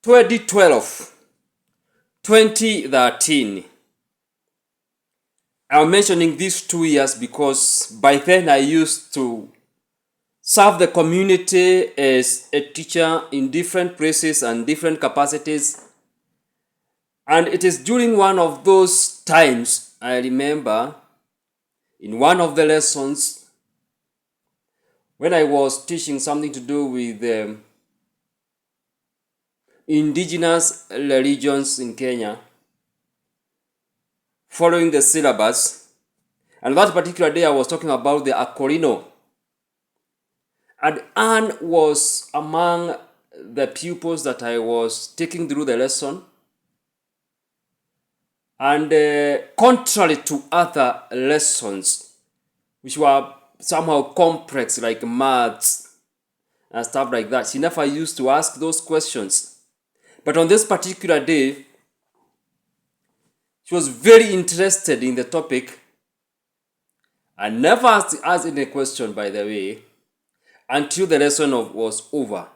2012, 2013. I'm mentioning these 2 years because by then I used to serve the community as a teacher in different places and different capacities. And it is during one of those times, I remember, in one of the lessons, when I was teaching something to do with indigenous religions in Kenya, following the syllabus, and that particular day I was talking about the Akorino. And Anne was among the pupils that I was taking through the lesson. And contrary to other lessons, which were somehow complex, like maths and stuff like that, she never used to ask those questions. But on this particular day, she was very interested in the topic and never asked any question, by the way, until the lesson was over.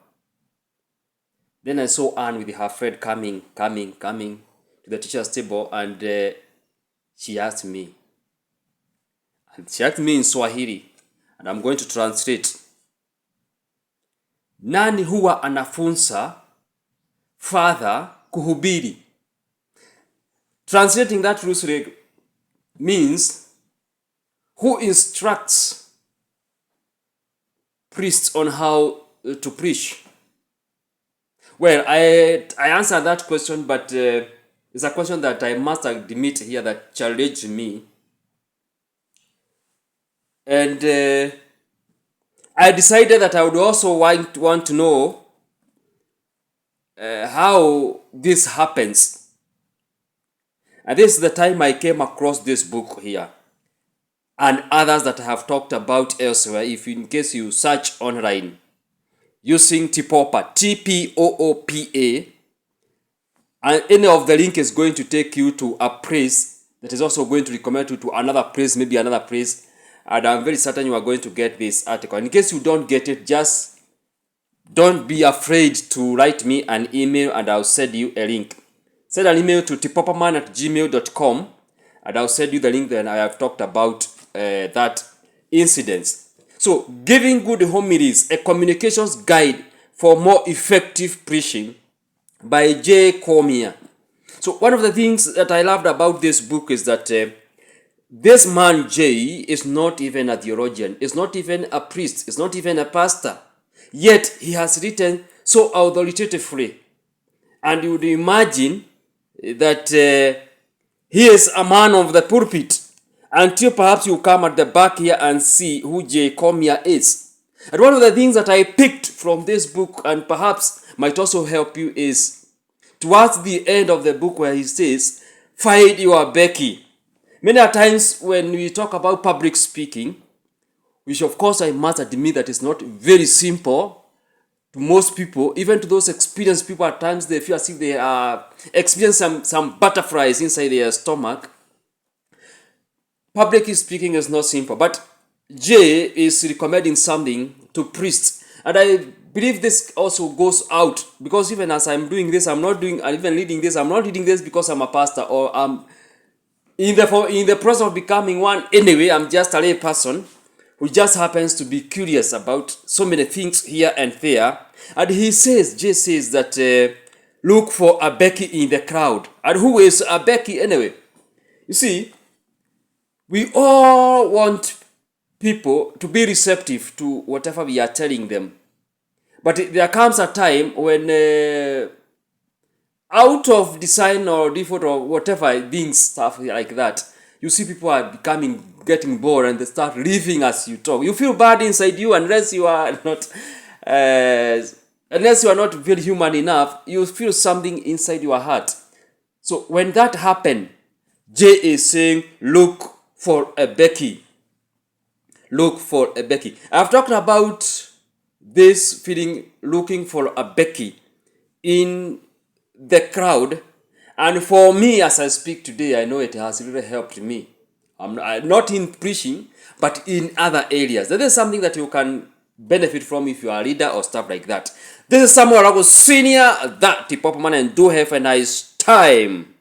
Then I saw Anne with her friend coming to the teacher's table, and she asked me. And she asked me in Swahili, and I'm going to translate. Nani huwa anafunza father kuhubiri? Translating that loosely means who instructs priests on how to preach. Well, I answered that question, but it's a question that I must admit here that challenged me. And I decided that I would also want to know how this happens. And this is the time I came across this book here and others that I have talked about elsewhere, if in case you search online using TPOOPA, TPOOPA, and any of the link is going to take you to a place that is also going to recommend you to another place, maybe another place, and I'm very certain you are going to get this article. In case you don't get it, just don't be afraid to write me an email and I'll send you a link. Send an email to tpoopaman@gmail.com and I'll send you the link. Then I have talked about that incident. So, Giving Good Homilies, a communications guide for more effective preaching by J. Cormier. So, one of the things that I loved about this book is that this man J is not even a theologian, is not even a priest, is not even a pastor. Yet he has written so authoritatively. And you would imagine that he is a man of the pulpit until perhaps you come at the back here and see who J. Cormier is. And one of the things that I picked from this book and perhaps might also help you is towards the end of the book where he says, find your Becky. Many a times when we talk about public speaking, which of course I must admit that is not very simple to most people, even to those experienced people, at times they feel as if they are experiencing some butterflies inside their stomach. Public speaking is not simple, but J is recommending something to priests, and I believe this also goes out because even as I'm doing this, I'm not reading this because I'm a pastor or I'm in the process of becoming one. Anyway, I'm just a lay person who just happens to be curious about so many things here and there. And J says that look for a Becky in the crowd. And who is a Becky anyway? You see, we all want people to be receptive to whatever we are telling them. But there comes a time when out of design or default or whatever things, stuff like that, you see people are getting bored and they start leaving as you talk. You feel bad inside you unless you are not very human enough. You feel something inside your heart. So when that happens, J is saying, look for a Becky. Look for a Becky. I've talked about this feeling, looking for a Becky in the crowd. And for me, as I speak today, I know it has really helped me. I'm not in preaching, but in other areas. That is something that you can benefit from if you are a leader or stuff like that. This is Samuel Waragu Senior, that TPOOPA Man, and do have a nice time.